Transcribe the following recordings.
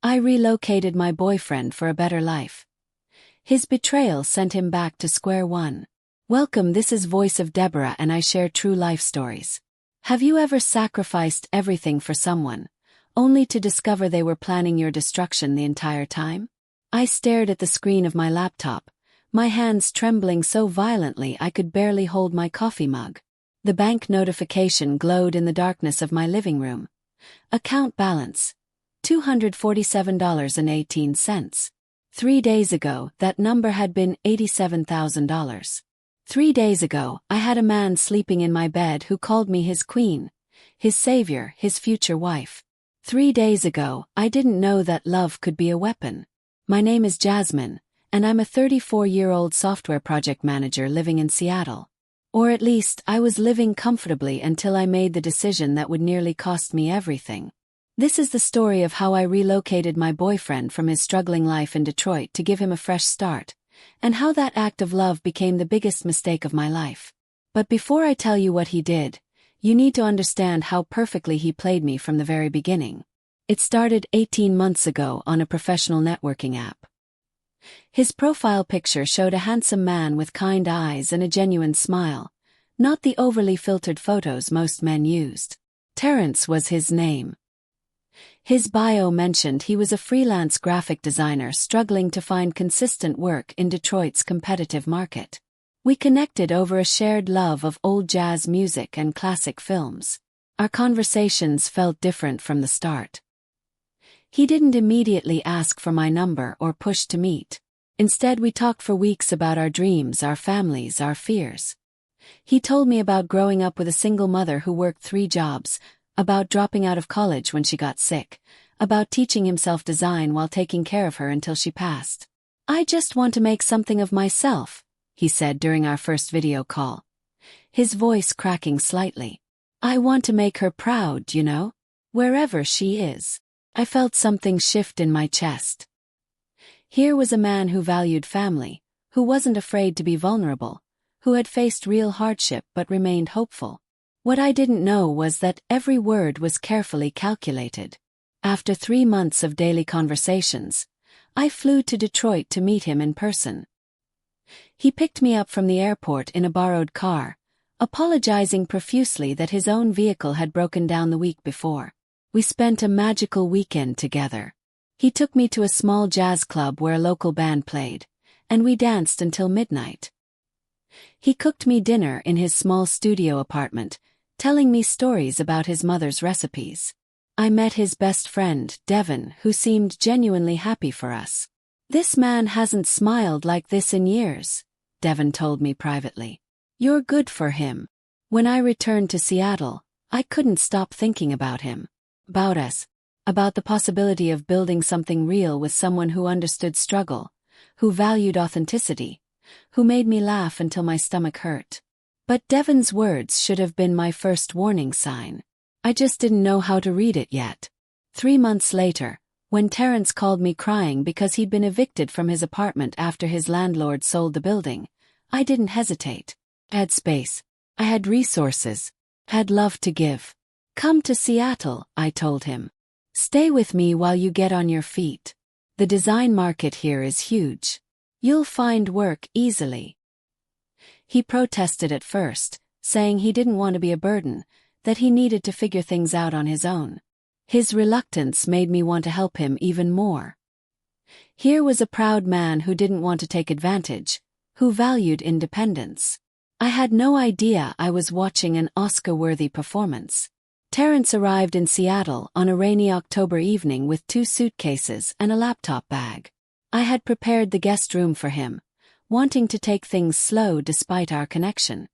I relocated my boyfriend for a better life. His betrayal sent him back to square one. Welcome, this is Voice of Deborah and I share true life stories. Have you ever sacrificed everything for someone, only to discover they were planning your destruction the entire time? I stared at the screen of my laptop, my hands trembling so violently I could barely hold my coffee mug. The bank notification glowed in the darkness of my living room. Account balance: $247.18. 3 days ago, that number had been $87,000. 3 days ago, I had a man sleeping in my bed who called me his queen, his savior, his future wife. 3 days ago, I didn't know that love could be a weapon. My name is Jasmine, and I'm a 34-year-old software project manager living in Seattle. Or at least, I was living comfortably until I made the decision that would nearly cost me everything. This is the story of how I relocated my boyfriend from his struggling life in Detroit to give him a fresh start, and how that act of love became the biggest mistake of my life. But before I tell you what he did, you need to understand how perfectly he played me from the very beginning. It started 18 months ago on a professional networking app. His profile picture showed a handsome man with kind eyes and a genuine smile, not the overly filtered photos most men used. Terrence was his name. His bio mentioned he was a freelance graphic designer struggling to find consistent work in Detroit's competitive market. We connected over a shared love of old jazz music and classic films. Our conversations felt different from the start. He didn't immediately ask for my number or push to meet. Instead, we talked for weeks about our dreams, our families, our fears. He told me about growing up with a single mother who worked 3 jobs, about dropping out of college when she got sick, about teaching himself design while taking care of her until she passed. "I just want to make something of myself," he said during our first video call, his voice cracking slightly. "I want to make her proud, you know, wherever she is." I felt something shift in my chest. Here was a man who valued family, who wasn't afraid to be vulnerable, who had faced real hardship but remained hopeful. What I didn't know was that every word was carefully calculated. After 3 months of daily conversations, I flew to Detroit to meet him in person. He picked me up from the airport in a borrowed car, apologizing profusely that his own vehicle had broken down the week before. We spent a magical weekend together. He took me to a small jazz club where a local band played, and we danced until midnight. He cooked me dinner in his small studio apartment, telling me stories about his mother's recipes. I met his best friend, Devin, who seemed genuinely happy for us. "This man hasn't smiled like this in years," Devin told me privately. "You're good for him." When I returned to Seattle, I couldn't stop thinking about him. About us. About the possibility of building something real with someone who understood struggle, who valued authenticity, who made me laugh until my stomach hurt. But Devin's words should have been my first warning sign. I just didn't know how to read it yet. 3 months later, when Terrence called me crying because he'd been evicted from his apartment after his landlord sold the building, I didn't hesitate. I had space. I had resources. I had love to give. "Come to Seattle," I told him. "Stay with me while you get on your feet. The design market here is huge. You'll find work easily." He protested at first, saying he didn't want to be a burden, that he needed to figure things out on his own. His reluctance made me want to help him even more. Here was a proud man who didn't want to take advantage, who valued independence. I had no idea I was watching an Oscar-worthy performance. Terrence arrived in Seattle on a rainy October evening with 2 suitcases and a laptop bag. I had prepared the guest room for him, wanting to take things slow despite our connection.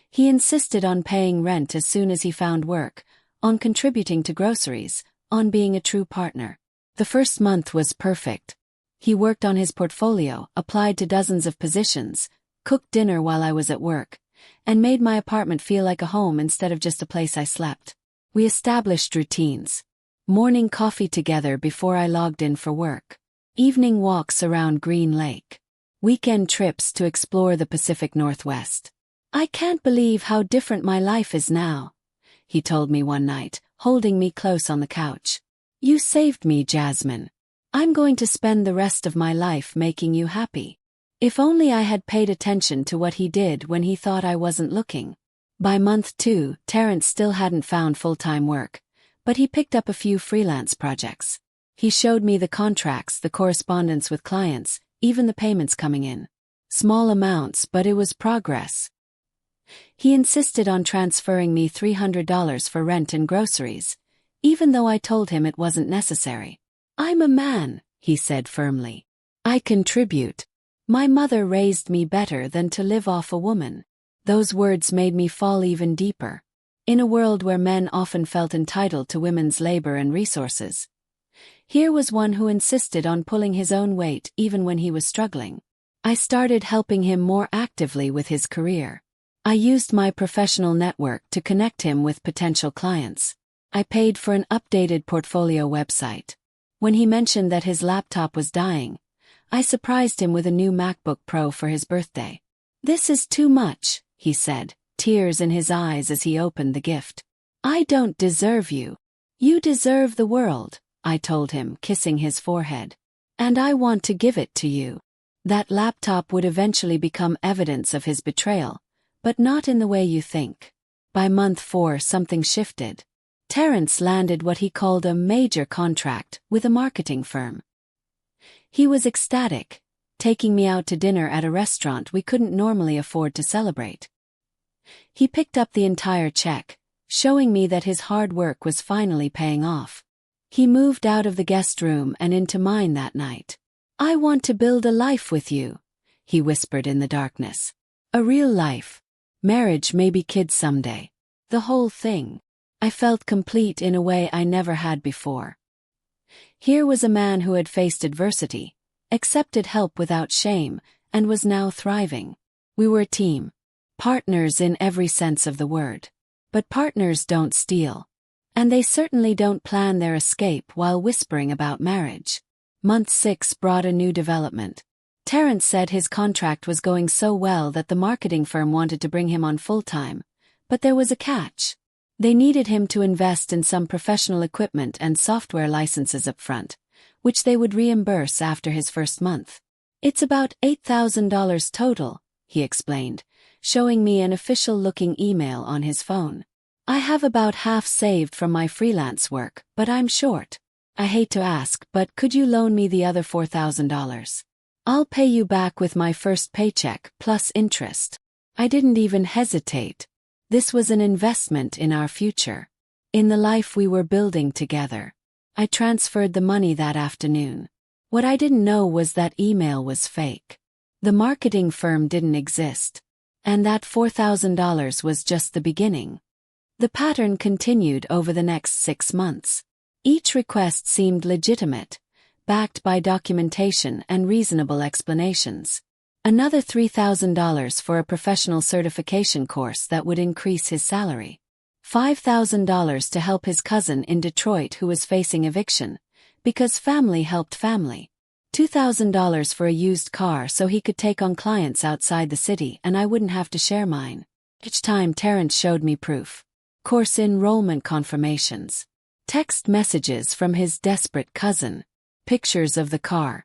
He insisted on paying rent as soon as he found work, on contributing to groceries, on being a true partner. The first month was perfect. He worked on his portfolio, applied to dozens of positions, cooked dinner while I was at work, and made my apartment feel like a home instead of just a place I slept. We established routines. Morning coffee together before I logged in for work. Evening walks around Green Lake. Weekend trips to explore the Pacific Northwest. "I can't believe how different my life is now," he told me one night, holding me close on the couch. You saved me, Jasmine. I'm going to spend the rest of my life making you happy. If only I had paid attention to what he did when he thought I wasn't looking. By month 2, Terrence still hadn't found full-time work, but he picked up a few freelance projects. He showed me the contracts, the correspondence with clients, even the payments coming in. Small amounts, but it was progress. He insisted on transferring me $300 for rent and groceries, even though I told him it wasn't necessary. I'm a man, he said firmly. I contribute. My mother raised me better than to live off a woman. Those words made me fall even deeper. In a world where men often felt entitled to women's labor and resources, here was one who insisted on pulling his own weight even when he was struggling. I started helping him more actively with his career. I used my professional network to connect him with potential clients. I paid for an updated portfolio website. When he mentioned that his laptop was dying, I surprised him with a new MacBook Pro for his birthday. This is too much, he said, tears in his eyes as he opened the gift. I don't deserve you. You deserve the world, I told him, kissing his forehead. And I want to give it to you. That laptop would eventually become evidence of his betrayal, but not in the way you think. By month 4, something shifted. Terrence landed what he called a major contract with a marketing firm. He was ecstatic, taking me out to dinner at a restaurant we couldn't normally afford to celebrate. He picked up the entire check, showing me that his hard work was finally paying off. He moved out of the guest room and into mine that night. I want to build a life with you, he whispered in the darkness. A real life. Marriage, maybe kids someday. The whole thing. I felt complete in a way I never had before. Here was a man who had faced adversity, accepted help without shame, and was now thriving. We were a team. Partners in every sense of the word. But partners don't steal. And they certainly don't plan their escape while whispering about marriage. Month 6 brought a new development. Terrence said his contract was going so well that the marketing firm wanted to bring him on full-time. But there was a catch. They needed him to invest in some professional equipment and software licenses up front, which they would reimburse after his first month. It's about $8,000 total, he explained, showing me an official-looking email on his phone. I have about half saved from my freelance work, but I'm short. I hate to ask, but could you loan me the other $4,000? I'll pay you back with my first paycheck, plus interest. I didn't even hesitate. This was an investment in our future, in the life we were building together. I transferred the money that afternoon. What I didn't know was that email was fake. The marketing firm didn't exist. And that $4,000 was just the beginning. The pattern continued over the next 6 months. Each request seemed legitimate, backed by documentation and reasonable explanations. Another $3,000 for a professional certification course that would increase his salary. $5,000 to help his cousin in Detroit who was facing eviction, because family helped family. $2,000 for a used car so he could take on clients outside the city and I wouldn't have to share mine. Each time Terrence showed me proof. Course enrollment confirmations. Text messages from his desperate cousin. Pictures of the car.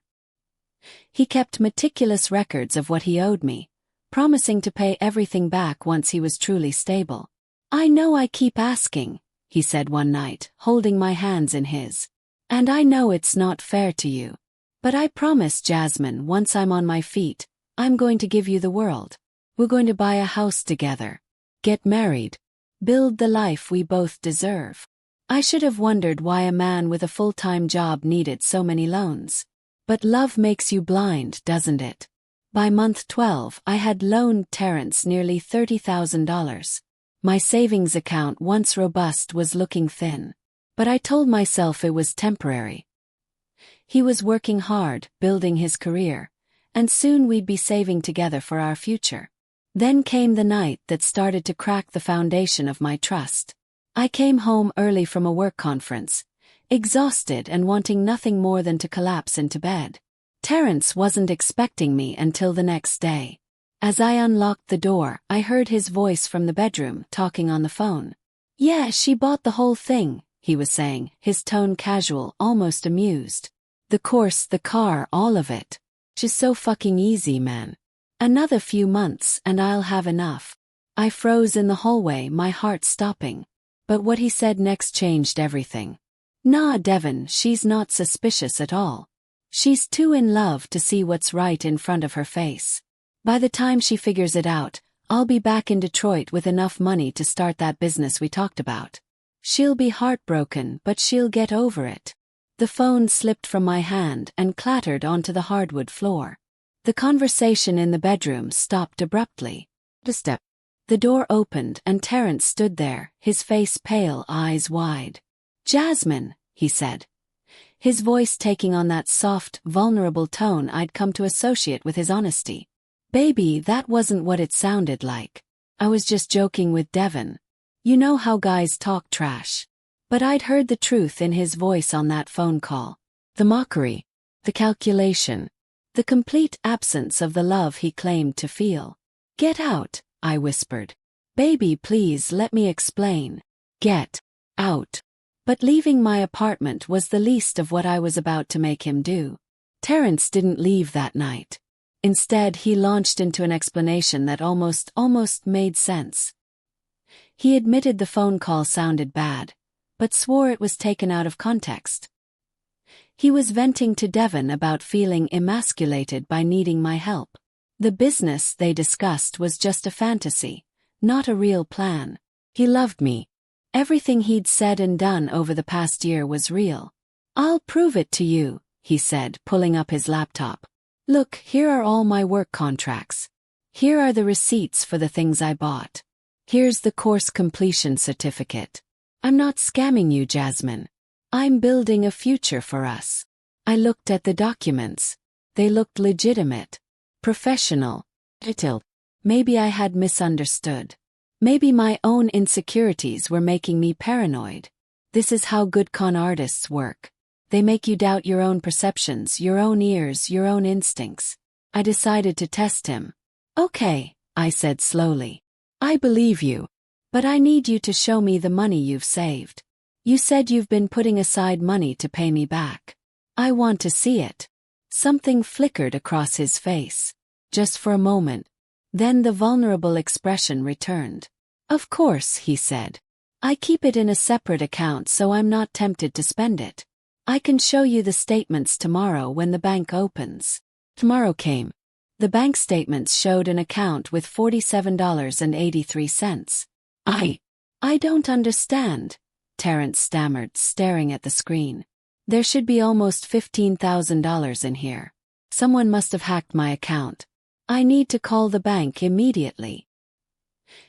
He kept meticulous records of what he owed me, promising to pay everything back once he was truly stable. I know I keep asking, he said one night, holding my hands in his. And I know it's not fair to you. But I promise, Jasmine, once I'm on my feet, I'm going to give you the world. We're going to buy a house together. Get married. Build the life we both deserve. I should have wondered why a man with a full-time job needed so many loans. But love makes you blind, doesn't it? By month 12, I had loaned Terrence nearly $30,000. My savings account, once robust, was looking thin. But I told myself it was temporary. He was working hard, building his career, and soon we'd be saving together for our future. Then came the night that started to crack the foundation of my trust. I came home early from a work conference, exhausted and wanting nothing more than to collapse into bed. Terrence wasn't expecting me until the next day. As I unlocked the door, I heard his voice from the bedroom, talking on the phone. Yeah, she bought the whole thing, he was saying, his tone casual, almost amused. The course, the car, all of it. Just so fucking easy, man. Another few months and I'll have enough. I froze in the hallway, my heart stopping. But what he said next changed everything. Nah, Devon, she's not suspicious at all. She's too in love to see what's right in front of her face. By the time she figures it out, I'll be back in Detroit with enough money to start that business we talked about. She'll be heartbroken, but she'll get over it. The phone slipped from my hand and clattered onto the hardwood floor. The conversation in the bedroom stopped abruptly. The door opened and Terrence stood there, his face pale, eyes wide. "Jasmine," he said, his voice taking on that soft, vulnerable tone I'd come to associate with his honesty. "Baby, that wasn't what it sounded like. I was just joking with Devon. You know how guys talk trash." But I'd heard the truth in his voice on that phone call. The mockery, the calculation, the complete absence of the love he claimed to feel. "Get out," I whispered. "Baby, please let me explain." "Get out." But leaving my apartment was the least of what I was about to make him do. Terrence didn't leave that night. Instead, he launched into an explanation that almost made sense. He admitted the phone call sounded bad, but swore it was taken out of context. He was venting to Devon about feeling emasculated by needing my help. The business they discussed was just a fantasy, not a real plan. He loved me. Everything he'd said and done over the past year was real. "I'll prove it to you," he said, pulling up his laptop. "Look, here are all my work contracts. Here are the receipts for the things I bought. Here's the course completion certificate. I'm not scamming you, Jasmine. I'm building a future for us." I looked at the documents. They looked legitimate, professional, detailed. Maybe I had misunderstood. Maybe my own insecurities were making me paranoid. This is how good con artists work. They make you doubt your own perceptions, your own ears, your own instincts. I decided to test him. "Okay," I said slowly. "I believe you. But I need you to show me the money you've saved. You said you've been putting aside money to pay me back. I want to see it." Something flickered across his face. Just for a moment. Then the vulnerable expression returned. "Of course," he said. "I keep it in a separate account so I'm not tempted to spend it. I can show you the statements tomorrow when the bank opens." Tomorrow came. The bank statements showed an account with $47.83. I don't understand," Terrence stammered, staring at the screen. "There should be almost $15,000 in here. Someone must have hacked my account. I need to call the bank immediately."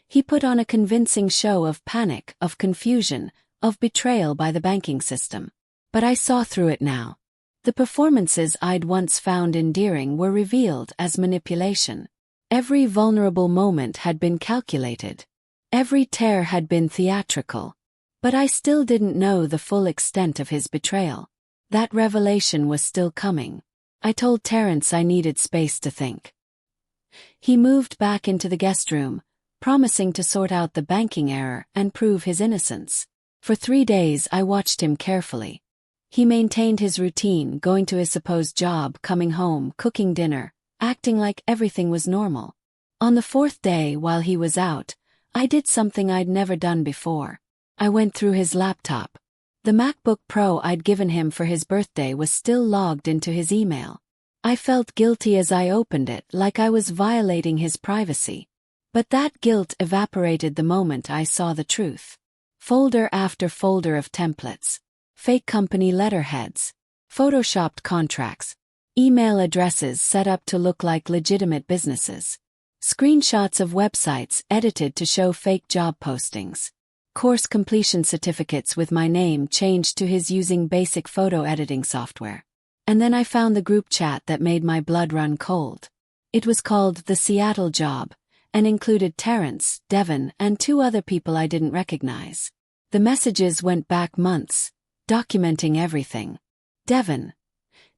He put on a convincing show of panic, of confusion, of betrayal by the banking system. But I saw through it now. The performances I'd once found endearing were revealed as manipulation. Every vulnerable moment had been calculated. Every tear had been theatrical. But I still didn't know the full extent of his betrayal. That revelation was still coming. I told Terrence I needed space to think. He moved back into the guest room, promising to sort out the banking error and prove his innocence. For 3 days I watched him carefully. He maintained his routine, going to his supposed job, coming home, cooking dinner, acting like everything was normal. On the 4th day, while he was out, I did something I'd never done before. I went through his laptop. The MacBook Pro I'd given him for his birthday was still logged into his email. I felt guilty as I opened it, like I was violating his privacy. But that guilt evaporated the moment I saw the truth. Folder after folder of templates. Fake company letterheads. Photoshopped contracts. Email addresses set up to look like legitimate businesses. Screenshots of websites edited to show fake job postings. Course completion certificates with my name changed to his using basic photo editing software. And then I found the group chat that made my blood run cold. It was called The Seattle Job, and included Terrence, Devon, and 2 other people I didn't recognize. The messages went back months, documenting everything. Devon: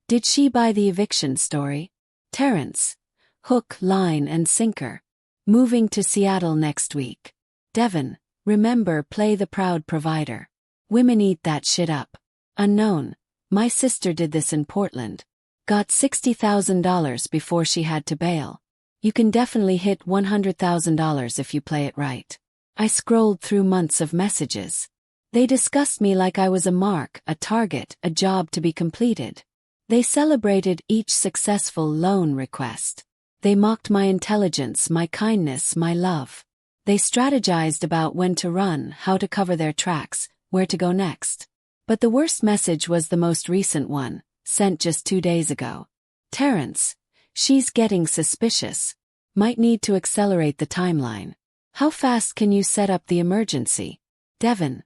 "Did she buy the eviction story?" Terrence: "Hook, line, and sinker. Moving to Seattle next week." Devon: "Remember, play the proud provider." Women eat that shit up. Unknown. My sister did this in Portland. Got $60,000 before she had to bail. You can definitely hit $100,000 if you play it right. I scrolled through months of messages. They discussed me like I was a mark, a target, a job to be completed. They celebrated each successful loan request. They mocked my intelligence, my kindness, my love. They strategized about when to run, how to cover their tracks, where to go next. But the worst message was the most recent one, sent just 2 days ago. Terrence, she's getting suspicious. Might need to accelerate the timeline. How fast can you set up the emergency? Devin,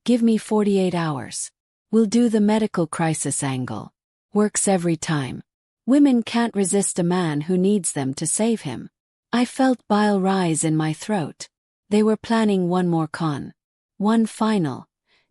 give me 48 hours. We'll do the medical crisis angle. Works every time. Women can't resist a man who needs them to save him. I felt bile rise in my throat. They were planning one more con. One final,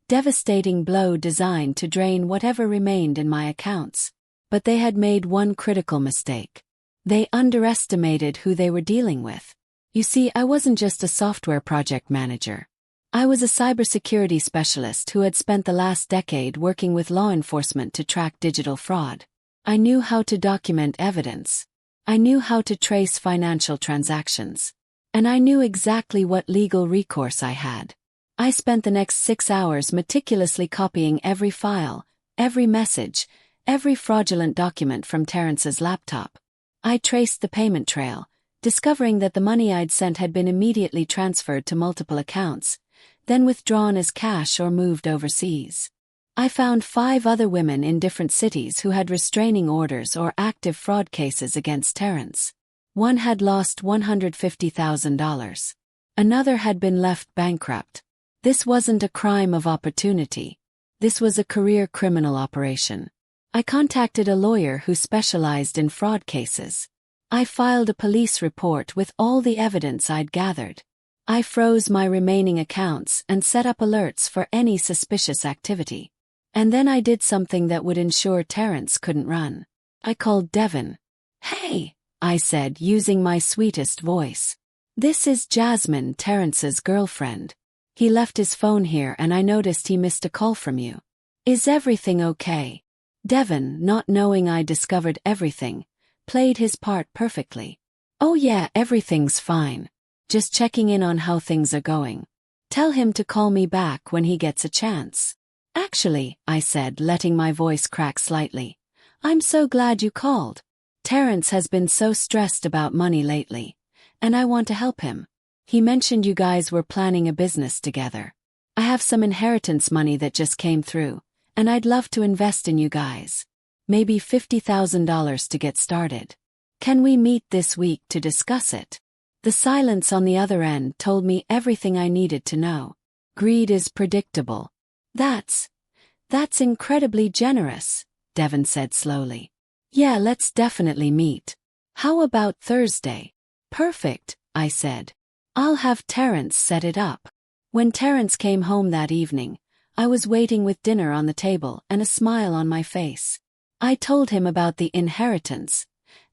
devastating blow designed to drain whatever remained in my accounts. But they had made one critical mistake. They underestimated who they were dealing with. You see, I wasn't just a software project manager. I was a cybersecurity specialist who had spent the last decade working with law enforcement to track digital fraud. I knew how to document evidence. I knew how to trace financial transactions. And I knew exactly what legal recourse I had. I spent the next 6 hours meticulously copying every file, every message, every fraudulent document from Terrence's laptop. I traced the payment trail, discovering that the money I'd sent had been immediately transferred to multiple accounts, then withdrawn as cash or moved overseas. I found 5 other women in different cities who had restraining orders or active fraud cases against Terrence. One had lost $150,000. Another had been left bankrupt. This wasn't a crime of opportunity. This was a career criminal operation. I contacted a lawyer who specialized in fraud cases. I filed a police report with all the evidence I'd gathered. I froze my remaining accounts and set up alerts for any suspicious activity. And then I did something that would ensure Terrence couldn't run. I called Devin. "Hey," I said, using my sweetest voice. "This is Jasmine, Terrence's girlfriend. He left his phone here and I noticed he missed a call from you. Is everything okay?" Devin, not knowing I discovered everything, played his part perfectly. "Oh yeah, everything's fine. Just checking in on how things are going. Tell him to call me back when he gets a chance." "Actually," I said, letting my voice crack slightly, "I'm so glad you called. Terrence has been so stressed about money lately, and I want to help him. He mentioned you guys were planning a business together. I have some inheritance money that just came through, and I'd love to invest in you guys. Maybe $50,000 to get started. Can we meet this week to discuss it?" The silence on the other end told me everything I needed to know. Greed is predictable. That's incredibly generous," Devin said slowly. "Yeah, let's definitely meet. How about Thursday?" "Perfect," I said. "I'll have Terrence set it up." When Terrence came home that evening, I was waiting with dinner on the table and a smile on my face. I told him about the inheritance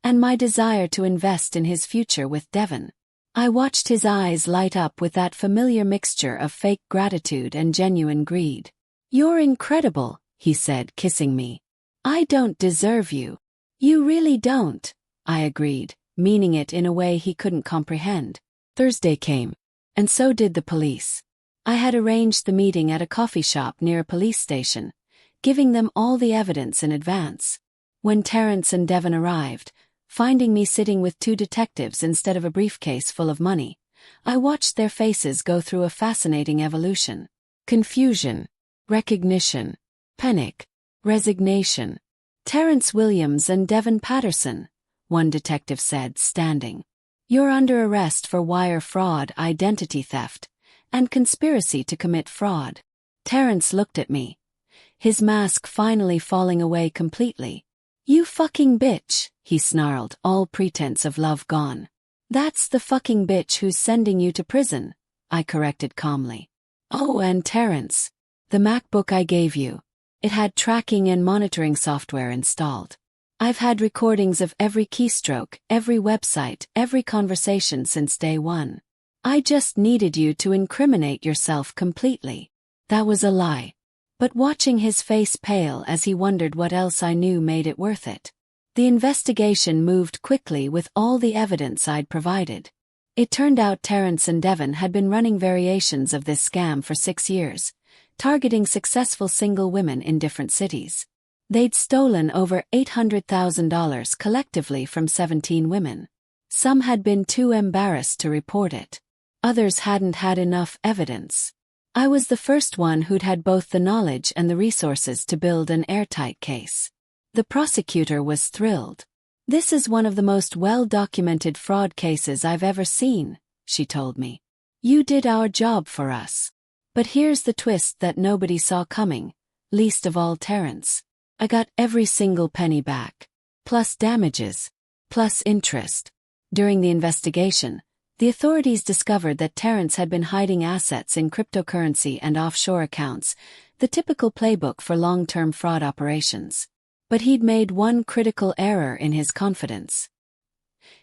and my desire to invest in his future with Devin. I watched his eyes light up with that familiar mixture of fake gratitude and genuine greed. "You're incredible," he said, kissing me. "I don't deserve you." "You really don't," I agreed, meaning it in a way he couldn't comprehend. Thursday came, and so did the police. I had arranged the meeting at a coffee shop near a police station, giving them all the evidence in advance. When Terrence and Devin arrived, finding me sitting with 2 detectives instead of a briefcase full of money, I watched their faces go through a fascinating evolution. Confusion, recognition, panic, resignation. "Terrence Williams and Devin Patterson," one detective said, standing. "You're under arrest for wire fraud, identity theft, and conspiracy to commit fraud." Terrence looked at me, his mask finally falling away completely. "You fucking bitch," he snarled, all pretense of love gone. "That's the fucking bitch who's sending you to prison," I corrected calmly. "Oh, and Terrence, the MacBook I gave you. It had tracking and monitoring software installed. I've had recordings of every keystroke, every website, every conversation since day one. I just needed you to incriminate yourself completely." That was a lie. but watching his face pale as he wondered what else I knew made it worth it. The investigation moved quickly with all the evidence I'd provided. It turned out Terrence and Devon had been running variations of this scam for 6 years, targeting successful single women in different cities. They'd stolen over $800,000 collectively from 17 women. Some had been too embarrassed to report it. Others hadn't had enough evidence. I was the first one who'd had both the knowledge and the resources to build an airtight case. The prosecutor was thrilled. "This is one of the most well-documented fraud cases I've ever seen," she told me. "You did our job for us. But here's the twist that nobody saw coming, least of all Terrence. I got every single penny back, plus damages, plus interest." During the investigation, the authorities discovered that Terrence had been hiding assets in cryptocurrency and offshore accounts, the typical playbook for long-term fraud operations. But he'd made one critical error in his confidence.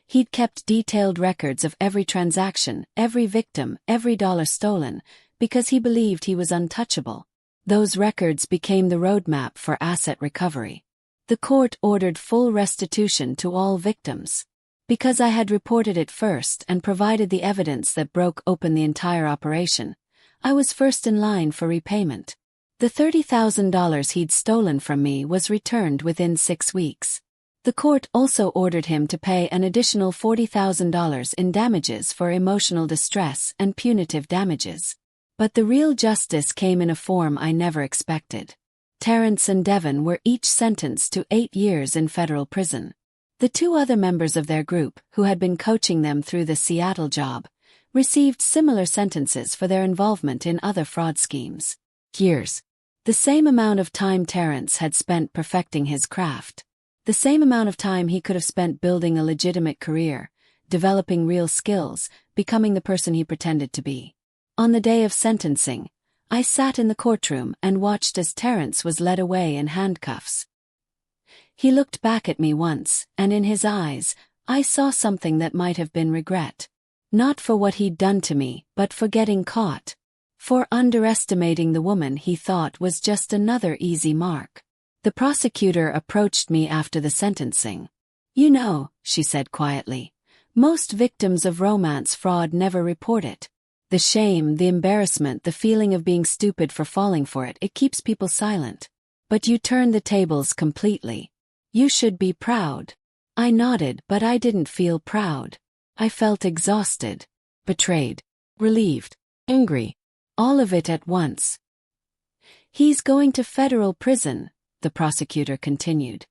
He'd kept detailed records of every transaction, every victim, every dollar stolen, because he believed he was untouchable. Those records became the roadmap for asset recovery. The court ordered full restitution to all victims. Because I had reported it first and provided the evidence that broke open the entire operation, I was first in line for repayment. The $30,000 he'd stolen from me was returned within 6 weeks. The court also ordered him to pay an additional $40,000 in damages for emotional distress and punitive damages. But the real justice came in a form I never expected. Terrence and Devon were each sentenced to 8 years in federal prison. The 2 other members of their group, who had been coaching them through the Seattle job, received similar sentences for their involvement in other fraud schemes. Years. The same amount of time Terrence had spent perfecting his craft. The same amount of time he could have spent building a legitimate career, developing real skills, becoming the person he pretended to be. On the day of sentencing, I sat in the courtroom and watched as Terrence was led away in handcuffs. He looked back at me once, and in his eyes, I saw something that might have been regret. Not for what he'd done to me, but for getting caught. For underestimating the woman he thought was just another easy mark. The prosecutor approached me after the sentencing. "You know," she said quietly, "most victims of romance fraud never report it. The shame, the embarrassment, the feeling of being stupid for falling for it, it keeps people silent. But you turned the tables completely. You should be proud." I nodded, but I didn't feel proud. I felt exhausted, betrayed, relieved, angry. All of it at once. "He's going to federal prison," the prosecutor continued.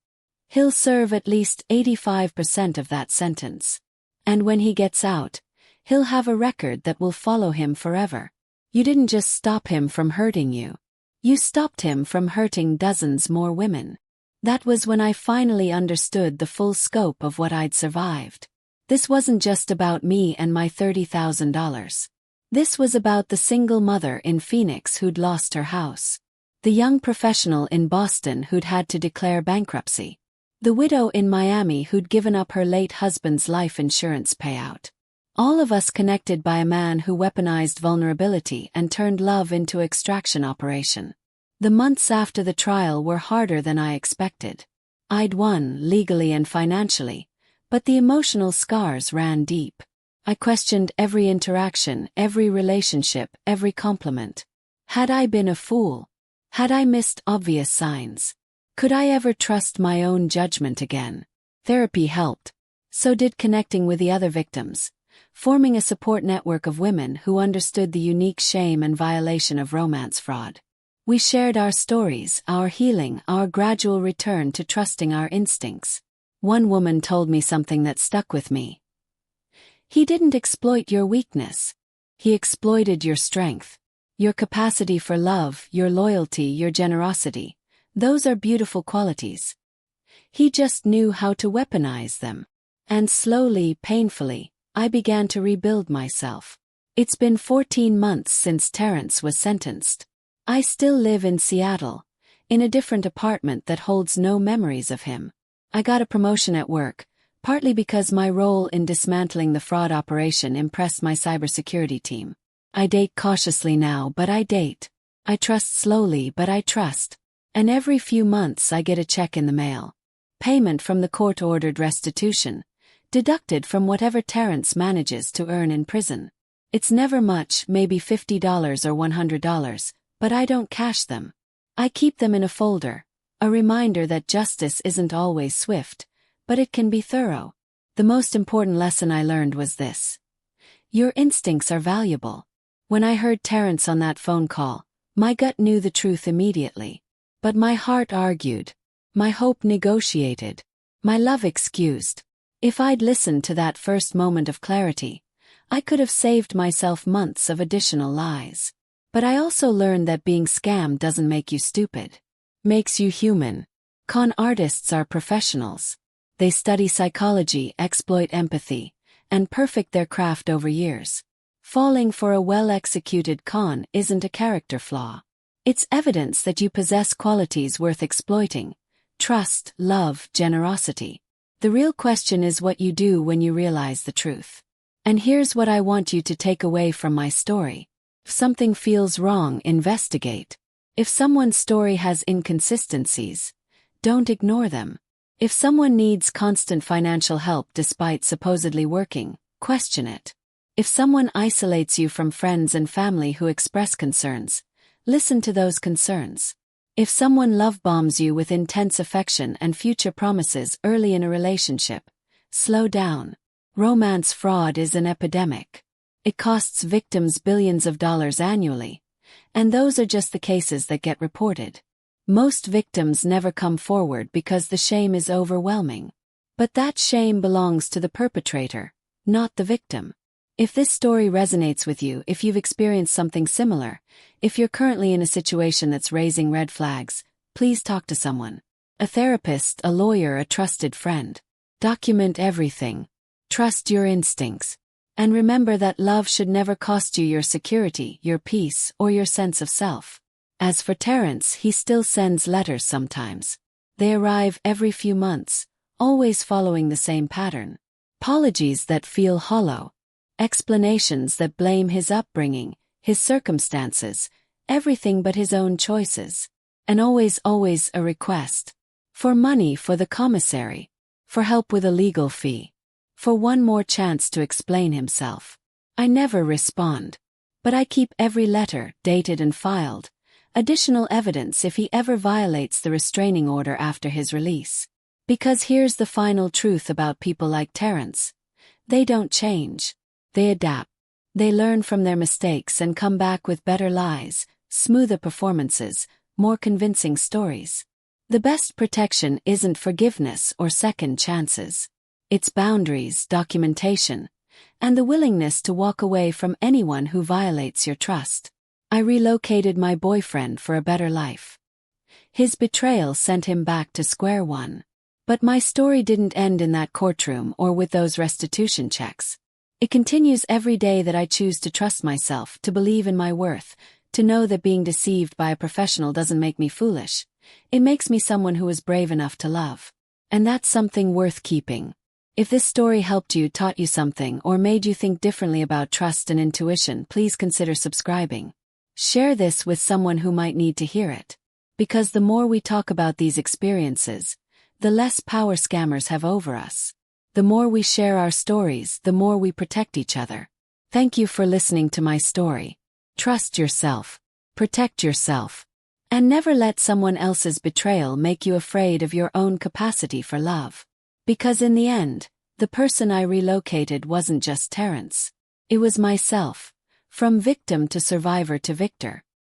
"He'll serve at least 85% of that sentence. And when he gets out, he'll have a record that will follow him forever. You didn't just stop him from hurting you. You stopped him from hurting dozens more women." That was when I finally understood the full scope of what I'd survived. This wasn't just about me and my $30,000. This was about the single mother in Phoenix who'd lost her house. The young professional in Boston who'd had to declare bankruptcy. The widow in Miami who'd given up her late husband's life insurance payout. All of us connected by a man who weaponized vulnerability and turned love into extraction operation. The months after the trial were harder than I expected. I'd won, legally and financially, but the emotional scars ran deep. I questioned every interaction, every relationship, every compliment. Had I been a fool? Had I missed obvious signs? Could I ever trust my own judgment again? Therapy helped. So did connecting with the other victims, forming a support network of women who understood the unique shame and violation of romance fraud. We shared our stories, our healing, our gradual return to trusting our instincts. One woman told me something that stuck with me. "He didn't exploit your weakness. He exploited your strength. Your capacity for love, your loyalty, your generosity. Those are beautiful qualities. He just knew how to weaponize them." And slowly, painfully, I began to rebuild myself. It's been 14 months since Terrence was sentenced. I still live in Seattle, in a different apartment that holds no memories of him. I got a promotion at work, partly because my role in dismantling the fraud operation impressed my cybersecurity team. I date cautiously now, but I date. I trust slowly, but I trust. And every few months I get a check in the mail. Payment from the court-ordered restitution, deducted from whatever Terrence manages to earn in prison. It's never much, maybe $50 or $100, but I don't cash them. I keep them in a folder, a reminder that justice isn't always swift, but it can be thorough. The most important lesson I learned was this. Your instincts are valuable. When I heard Terrence on that phone call, my gut knew the truth immediately. But my heart argued. My hope negotiated. My love excused. If I'd listened to that first moment of clarity, I could have saved myself months of additional lies. But I also learned that being scammed doesn't make you stupid. Makes you human. Con artists are professionals. They study psychology, exploit empathy, and perfect their craft over years. Falling for a well-executed con isn't a character flaw. It's evidence that you possess qualities worth exploiting: trust, love, generosity. The real question is what you do when you realize the truth. And here's what I want you to take away from my story. If something feels wrong, investigate. If someone's story has inconsistencies, don't ignore them. If someone needs constant financial help despite supposedly working, question it. If someone isolates you from friends and family who express concerns, listen to those concerns. If someone love bombs you with intense affection and future promises early in a relationship, slow down. Romance fraud is an epidemic. It costs victims billions of dollars annually, and those are just the cases that get reported. Most victims never come forward because the shame is overwhelming. But that shame belongs to the perpetrator, not the victim. If this story resonates with you, if you've experienced something similar, if you're currently in a situation that's raising red flags, please talk to someone. A therapist, a lawyer, a trusted friend. Document everything. Trust your instincts. And remember that love should never cost you your security, your peace, or your sense of self. As for Terrence, he still sends letters sometimes. They arrive every few months, always following the same pattern. Apologies that feel hollow. Explanations that blame his upbringing, his circumstances, everything but his own choices. And always a request. For money for the commissary. For help with a legal fee. For one more chance to explain himself. I never respond. But I keep every letter, dated and filed. Additional evidence if he ever violates the restraining order after his release. Because here's the final truth about people like Terrence. They don't change. They adapt. They learn from their mistakes and come back with better lies, smoother performances, more convincing stories. The best protection isn't forgiveness or second chances. It's boundaries, documentation, and the willingness to walk away from anyone who violates your trust. I relocated my boyfriend for a better life. His betrayal sent him back to square one. But my story didn't end in that courtroom or with those restitution checks. It continues every day that I choose to trust myself, to believe in my worth, to know that being deceived by a professional doesn't make me foolish. It makes me someone who is brave enough to love. And that's something worth keeping. If this story helped you, taught you something, or made you think differently about trust and intuition, please consider subscribing. Share this with someone who might need to hear it. Because the more we talk about these experiences, the less power scammers have over us. The more we share our stories, the more we protect each other. Thank you for listening to my story. Trust yourself. Protect yourself. And never let someone else's betrayal make you afraid of your own capacity for love. Because in the end, the person I relocated wasn't just Terrence. It was myself. From victim to survivor to victor.